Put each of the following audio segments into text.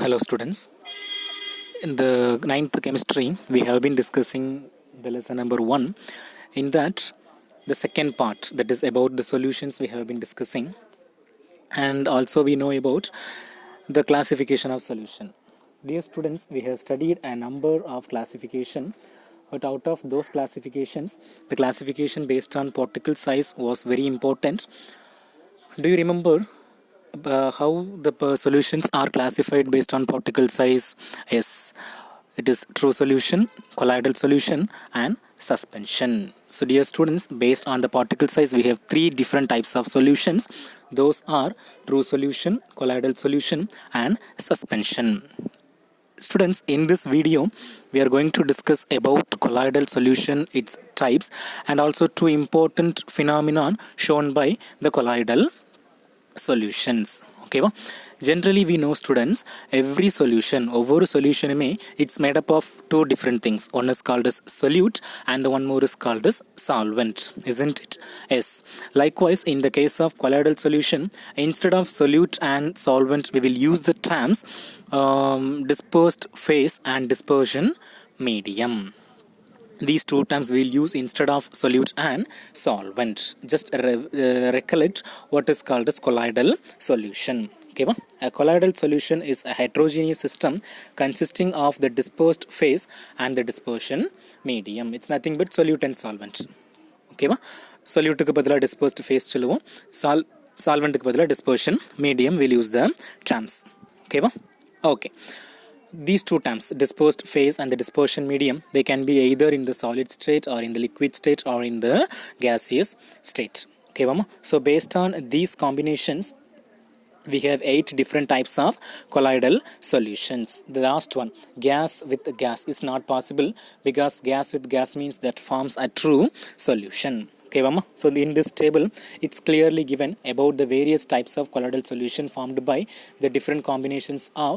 Hello students. In the ninth chemistry, we have been discussing the lesson number 1. In that, the second part, that is about the solutions, we have been discussing. And also we know about the classification of solution. Dear students, we have studied a number of classification, but out of those classifications, the classification based on particle size was very important. Do you remember how the solutions are classified based on particle size? Yes, it is true solution, colloidal solution, and suspension. So dear students, based on the particle size, we have 3 different types of solutions. Those are true solution, colloidal solution, and suspension. Students, in this video we are going to discuss about colloidal solution, its types, and also 2 important phenomenon shown by the colloidal solutions. Okay, generally we know students, every solution, over solution it's made up of 2 different things. One is called as solute and the one more is called as solvent, isn't it? Yes. Likewise, in the case of colloidal solution, instead of solute and solvent, we will use the terms dispersed phase and dispersion medium. These 2 terms we will use instead of solute and solvent. Just recollect what is called as colloidal solution. Okay, a colloidal solution is a heterogeneous system consisting of the dispersed phase and the dispersion medium. It's nothing but solute and solvent. Okay, solute ku badala dispersed phase chuluvom, solvent ku badala dispersion medium, we'll use the terms. Okay, okay. These 2 terms, dispersed phase and the dispersion medium, they can be either in the solid state or in the liquid state or in the gaseous state. Okay, mama. So based on these combinations, we have 8 different types of colloidal solutions. The last one, gas with gas, is not possible because gas with gas means that forms a true solution. Okay, mama. So in this table, it's clearly given about the various types of colloidal solution formed by the different combinations of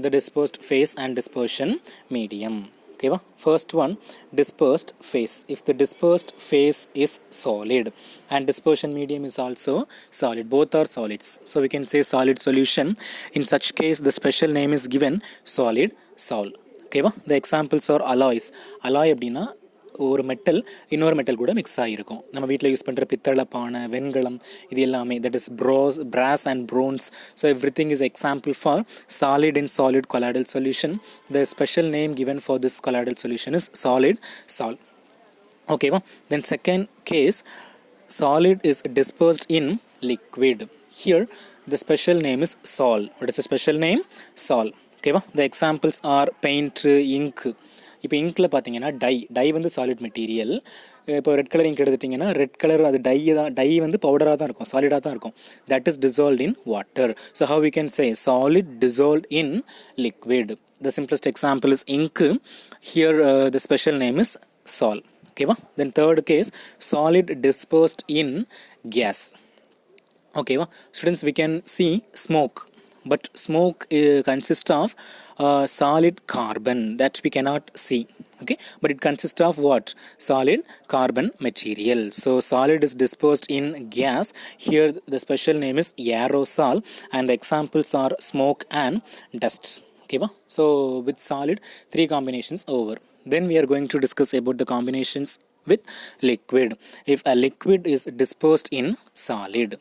the dispersed phase and dispersion medium. Okay, first one, dispersed phase. If the dispersed phase is solid and dispersion medium is also solid, both are solids, so we can say solid solution. In such case, the special name is given solid sol. Okay, the examples are alloys. Alloy அப்படினா ஒரு metal இன்னொரு metal கூட mix ஆகிருக்கும். நம்ம வீட்டில் use பண்ணுற பித்தளை பானை, வெண்கலம், இது எல்லாமே, that is brass and bronze. So everything is example for solid in solid colloidal solution. The special name given for this colloidal solution is solid sol. Okay, then second case, solid is dispersed in liquid. Here the special name is sol. What is the special name? Sol. Okay, the examples are paint, ink. இப்போ இங்கில் பார்த்தீங்கன்னா dye வந்து solid material. இப்போ red colour ink எடுத்துட்டிங்கன்னா red colour அது dye வந்து பவுடராக தான் இருக்கும், சாலிடாக தான் இருக்கும். That is dissolved in water. So how we can say solid dissolved in liquid. The simplest example is ink. Here the special name is sol. ஓகேவா? Then third case, solid dispersed in gas. ஓகேவா students, we can see smoke, but smoke consists of solid carbon that we cannot see. Okay, but it consists of what? Solid carbon material. So solid is dispersed in gas. Here the special name is aerosol and the examples are smoke and dust. Okay, so with solid 3 combinations over. Then we are going to discuss about the combinations with liquid. If a liquid is dispersed in solid,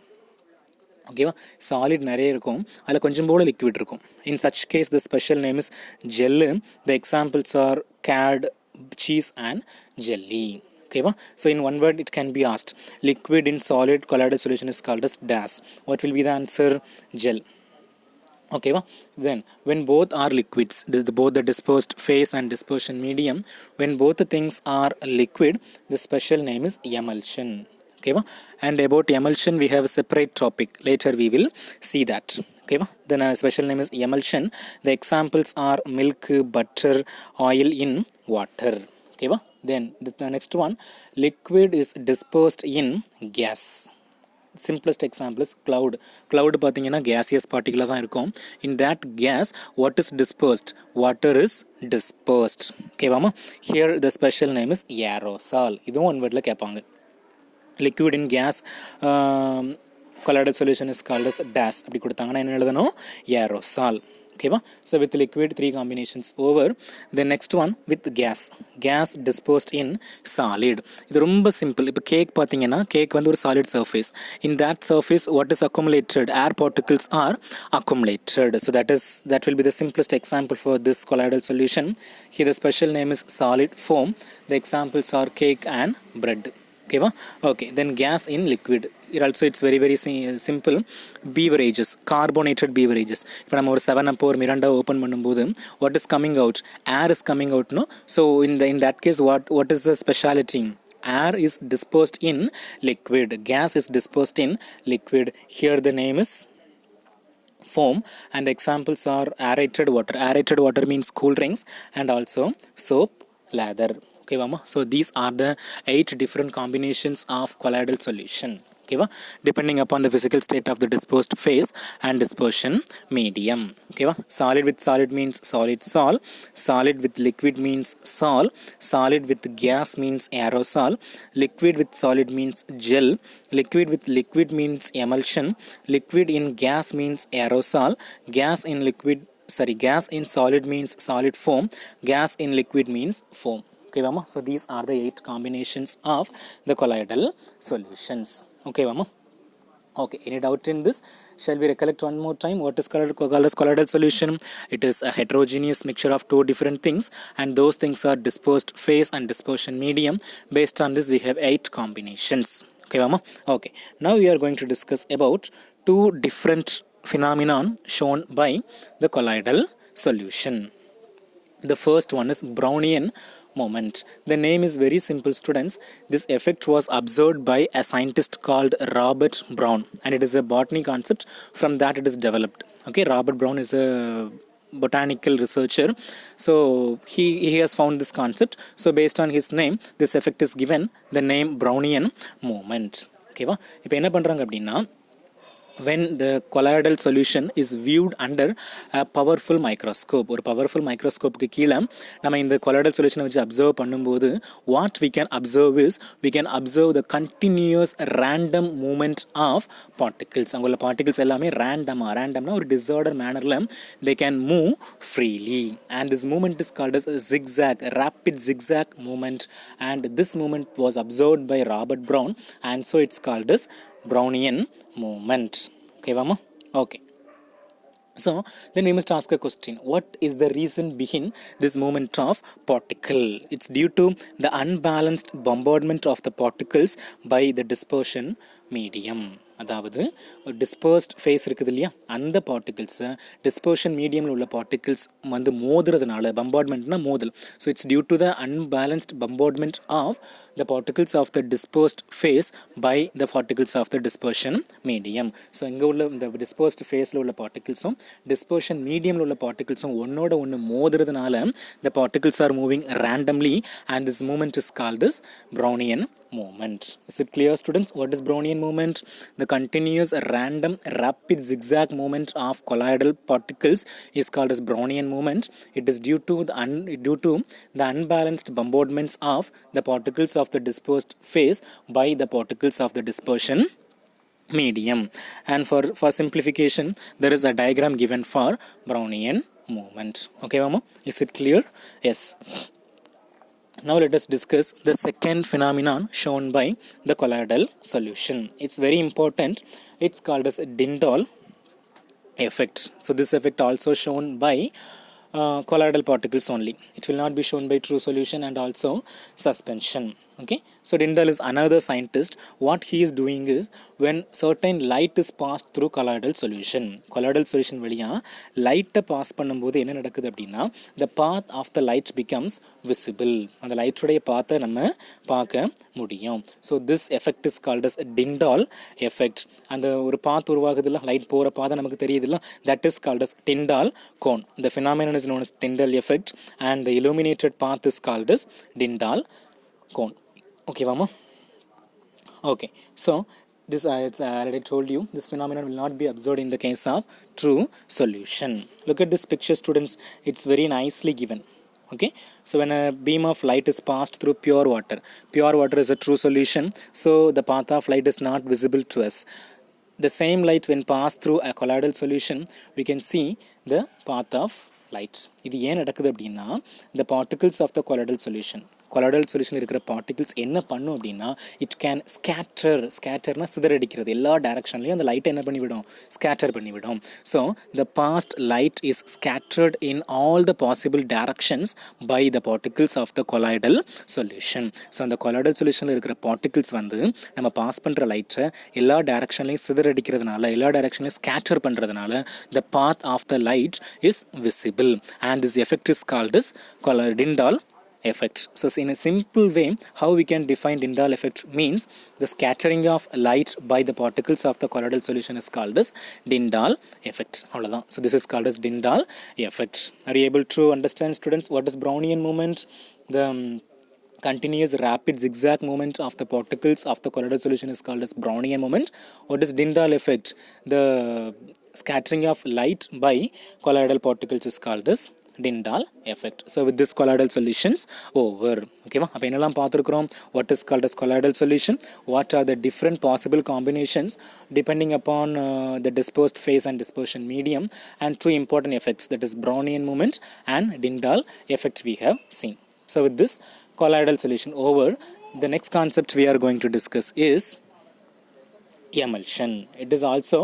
ஓகேவா, solid நிறைய இருக்கும், அதில் கொஞ்சம் போல liquid இருக்கும். In such case the special name is gel. The examples are curd, cheese and jelly. ஓகேவா, so in one word it can be asked, liquid in solid colloidal solution is called as dash. What will be the answer? Gel. Okay, then when both are liquids, both the dispersed phase and dispersion medium, when both the things are liquid, the special name is emulsion. Okay, and about emulsion we have a separate topic, later we will see that. Okay, then a special name is emulsion. The examples are milk, butter, oil in water. Okay, then the next one, liquid is dispersed in gas. Simplest example is cloud. Cloud பார்த்தீங்கன்னா gaseous particle தான் இருக்கும். In that gas, what is dispersed? Water is dispersed. Okay, வாமா, here the special name is aerosol. இதுவும் one வேர்டில் கேட்பாங்க. liquid in gas colloidal solution is called as dash. அப்படி கொடுத்தாங்கன்னா என்ன எழுதணும்? aerosol. Okay va? So with liquid 3 combinations over. The next one with gas disposed in solid. இது ரொம்ப simple. இப்போ கேக் பார்த்தீங்கன்னா கேக் வந்து ஒரு solid surface. In that surface what is accumulated? Air particles are accumulated. So that will be the simplest example for this colloidal solution. Here the special name is solid foam. The examples are cake and bread. Okay va? Okay, then gas in liquid. It also it's very simple. Beverages, carbonated beverages. இப்போ நம்ம ஒரு 7up or Miranda open பண்ணும்போது what is coming out? Air is coming out, no? So in that case what is the speciality? Air is dispersed in liquid, gas is dispersed in liquid. Here the name is foam, and the examples are aerated water. Aerated water means cool drinks, and also soap, lather. Okay mama, so these are the 8 different combinations of colloidal solution. Okay va? Depending upon the physical state of the disposed phase and dispersion medium. Okay va? Solid with solid means solid sol, solid with liquid means sol, solid with gas means aerosol, liquid with solid means gel, liquid with liquid means emulsion, liquid in gas means aerosol, gas in solid means solid foam, gas in liquid means foam. Okay mama, so these are the 8 combinations of the colloidal solutions. Okay mama. Okay, any doubt in this? Shall we recollect one more time what is colloidal solution? It is a heterogeneous mixture of 2 different things, and those things are dispersed phase and dispersion medium. Based on this we have 8 combinations. Okay mama. Okay, now we are going to discuss about 2 different phenomenon shown by the colloidal solution. The first one is Brownian moment. The name is very simple, students. This effect was observed by a scientist called Robert Brown, and it is a botany concept. From that it is developed. Okay, Robert Brown is a botanical researcher, so he has found this concept. So based on his name this effect is given the name Brownian moment. Okay va? இப்போ என்ன பண்றாங்க அப்படின்னா, when the colloidal solution is viewed under a powerful microscope, ஒரு powerful microscope க்கு கீழ நம்ம இந்த colloidal solution வச்சு observe பண்ணும்போது what we can observe is we can observe the continuous random movement of particles. அங்குள்ள particles எல்லாமே randomனா ஒரு disorder mannerல they can move freely, and this movement is called as rapid zigzag movement, and this movement was observed by Robert Brown, and so it's called as Brownian movement. Okay mama. Okay, so then we must ask a question, what is the reason behind this movement of particle? It's due to the unbalanced bombardment of the particles by the dispersion medium. அதாவது dispersed phase இருக்குது இல்லையா, அந்த பார்ட்டிகிள்ஸை dispersion மீடியமில் உள்ள particles வந்து மோதுறதுனால, பம்பார்ட்மெண்ட்னா மோதல், so it's due to the unbalanced bombardment of the particles of the dispersed phase by the particles of the dispersion medium. So இங்கே உள்ள இந்த டிஸ்பர்ஸ்ட் ஃபேஸில் உள்ள பார்ட்டிகிள்ஸும் டிஸ்பர்ஷன் மீடியமில் உள்ள பார்ட்டிகிள்ஸும் ஒன்னோட ஒன்று மோதுறதுனால the particles are moving randomly, and this movement is called as Brownian movement. Is it clear, students? What is Brownian movement? The continuous random rapid zigzag movement of colloidal particles is called as Brownian movement. It is due to the unbalanced bombardments of the particles of the dispersed phase by the particles of the dispersion medium. And for simplification there is a diagram given for Brownian movement. Okay mama, is it clear? Yes. Now let us discuss the second phenomenon shown by the colloidal solution. It's very important. It's called as Tyndall effect. So this effect also shown by colloidal particles only. It will not be shown by true solution and also suspension. Okay, so Tyndall is another scientist. What he is doing is, when certain light is passed through colloidal solution வழியா லைட்டை pass பண்ணும்போது என்ன நடக்குது அப்படின்னா, the path of the light becomes visible. அந்த லைட்டுடைய பாத்தை நம்ம பார்க்க முடியும். So this effect is called as Tyndall effect. அந்த ஒரு பாத் உருவாகுதுல்ல, லைட் போகிற பாதை நமக்கு தெரியுதுல்ல, that is called as Tyndall cone. The phenomenon is known as Tyndall effect, and the illuminated path is called as Tyndall cone. Okay mama. Okay, so this I already told you, this phenomenon will not be observed in the case of true solution. Look at this picture, students. It's very nicely given. Okay, so when a beam of light is passed through pure water is a true solution, so the path of light is not visible to us. the same light when passed through a colloidal solution, we can see the path of light. இது ஏன் நடக்குது அப்படின்னா the particles of the colloidal solution இருக்கிற particles என்ன பண்ணும் அப்படின்னா it can scatterனா சிதறடிக்கிறது. எல்லா டைரக்ஷன்லையும் அந்த லைட்டை என்ன பண்ணிவிடும், ஸ்கேட்டர் பண்ணிவிடும். So the passed light is scattered in all the possible directions by the particles of the colloidal solution. So அந்த colloidal solutionல இருக்கிற particles வந்து நம்ம பாஸ் பண்ணுற லைட்டை எல்லா டைரக்ஷன்லையும் சிதறடிக்கிறதுனால, எல்லா டைரக்ஷன்லையும் ஸ்கேட்டர் பண்ணுறதுனால the path of the light is visible and this effect is called as Tyndall effect. So in a simple way, how we can define Tyndall effect means the scattering of light by the particles of the colloidal solution is called as Tyndall effect. So this is called as Tyndall effect. Are you able to understand, students, what is Brownian movement? The continuous rapid zigzag movement of the particles of the colloidal solution is called as Brownian movement. What is Tyndall effect? The scattering of light by colloidal particles is called as Tyndall effect. So with this colloidal solutions over. Okay, அப்போ என்னெல்லாம் பார்த்துருக்குறோம்? What is called as colloidal solution? What are the different possible combinations depending upon the dispersed phase and dispersion medium, and two important effects, that is Brownian movement and Tyndall effect we have seen. So with this colloidal solution over, the next concept we are going to discuss is emulsion. It is also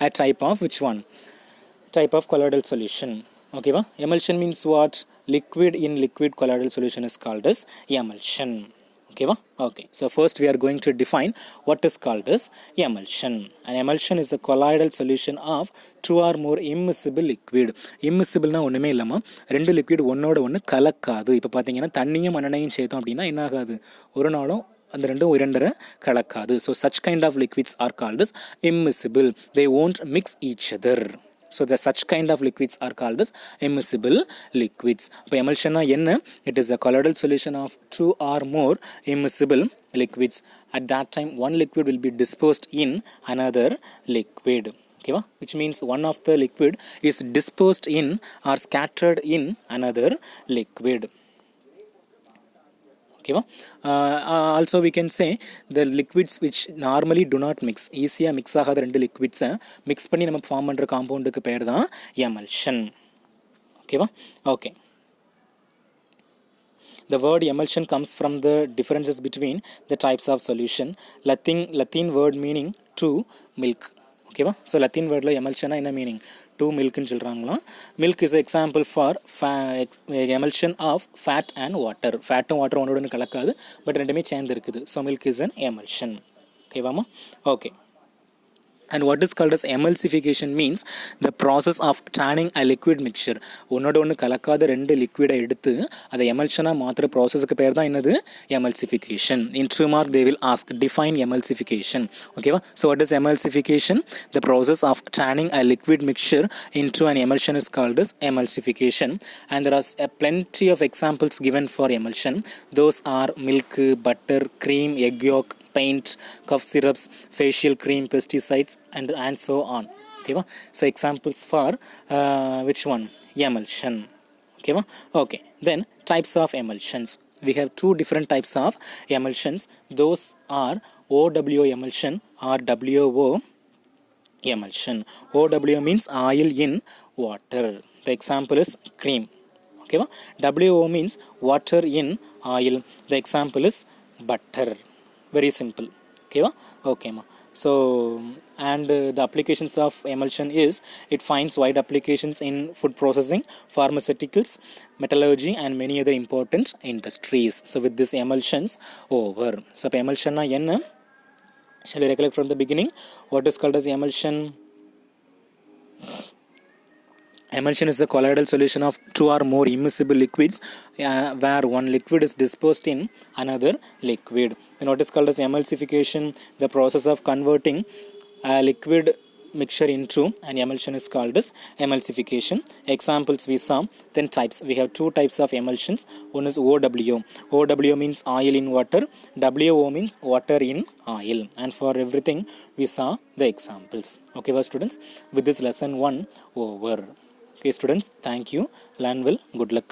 a type of which one? Type of colloidal solution. Okay, emulsion means what? Liquid in liquid colloidal solution is called as emulsion. Okay, okay. So first we are going to define what is called as emulsion. An emulsion is a colloidal solution of two or more immiscible liquid. Immiscible na ஒண்ணுமே இல்லாம ரெண்டு liquid ஒன்னோட ஒன்னு கலக்காது. இப்போ பாத்தீங்கன்னா தண்ணியும் மண்ணெண்ணையும் சேர்த்தோம் அப்படின்னா என்ன ஆகாது, ஒரு நாளும் அந்த ரெண்டும் இரண்டரை கலக்காது. So such kind of liquids are called as immiscible. They won't mix each other. So the such kind of liquids are called as immiscible liquids. இப்போ emulsion என்ன? It is a colloidal solution of two or more immiscible liquids. At that time one liquid will be dispersed in another liquid. Okay, which means one of the liquid is dispersed in or scattered in another liquid. Okay, also we can say the liquids which normally do not mix, easier mix ஆகாத ரெண்டு liquids mix பண்ணி நம்ம form பண்ணுற காம்பவுண்டுக்கு பேர் தான் emulsion. ஓகேவா? Okay. The word emulsion comes from the differences between the types of solution. Latin word meaning to milk. ஓகேவா? So Latin வேர்டில் எமல்ஷனாக என்ன மீனிங்? டூ மில்க்னு சொல்கிறாங்களாம். Milk is example for emulsion of fat and water. ஃபேட்டும் வாட்டரும் ஒன்றோட ஒன்று கலக்காது, பட் ரெண்டுமே சேர்ந்து இருக்குது. So milk is an emulsion. ஓகேவாமா? Okay. And what is called as emulsification means the process of turning a liquid mixture. ஒன்னோட ஒன்று கலக்காத ரெண்டு லிக்விடை எடுத்து அதை எமல்ஷனாக மாற்றுற ப்ராசஸுக்கு பேர் தான் என்னது? emulsification. In 2 mark they will ask define emulsification. ஓகேவா? So what is emulsification? The process of turning a liquid mixture into an emulsion is called as emulsification. And there are plenty of examples given for emulsion. Those are milk, butter, cream, egg yolk, paint, cough syrups, facial cream, pesticides, and so on. Okay, so examples for which one? Emulsion. Okay, okay. Then types of emulsions. We have two different types of emulsions. Those are OWO emulsion or WO emulsion. OWO means oil in water. The example is cream. Okay, WO means water in oil. The example is butter. Very simple. Okay ma. So and the applications of emulsion is it finds wide applications in food processing, pharmaceuticals, metallurgy and many other important industries. So with this emulsions over. So emulsion na enna? Shall we recollect from the beginning? What is called as emulsion? Emulsion is a colloidal solution of two or more immiscible liquids where one liquid is dispersed in another liquid. And what is called as emulsification? The process of converting a liquid mixture into an emulsion is called as emulsification. Examples we saw. Then types. We have two types of emulsions. One is OWO. OWO means oil in water. WO means water in oil. And for everything we saw the examples. Okay, well, students, with this lesson 1 over. Okay, students, thank you. Learn well. Good luck.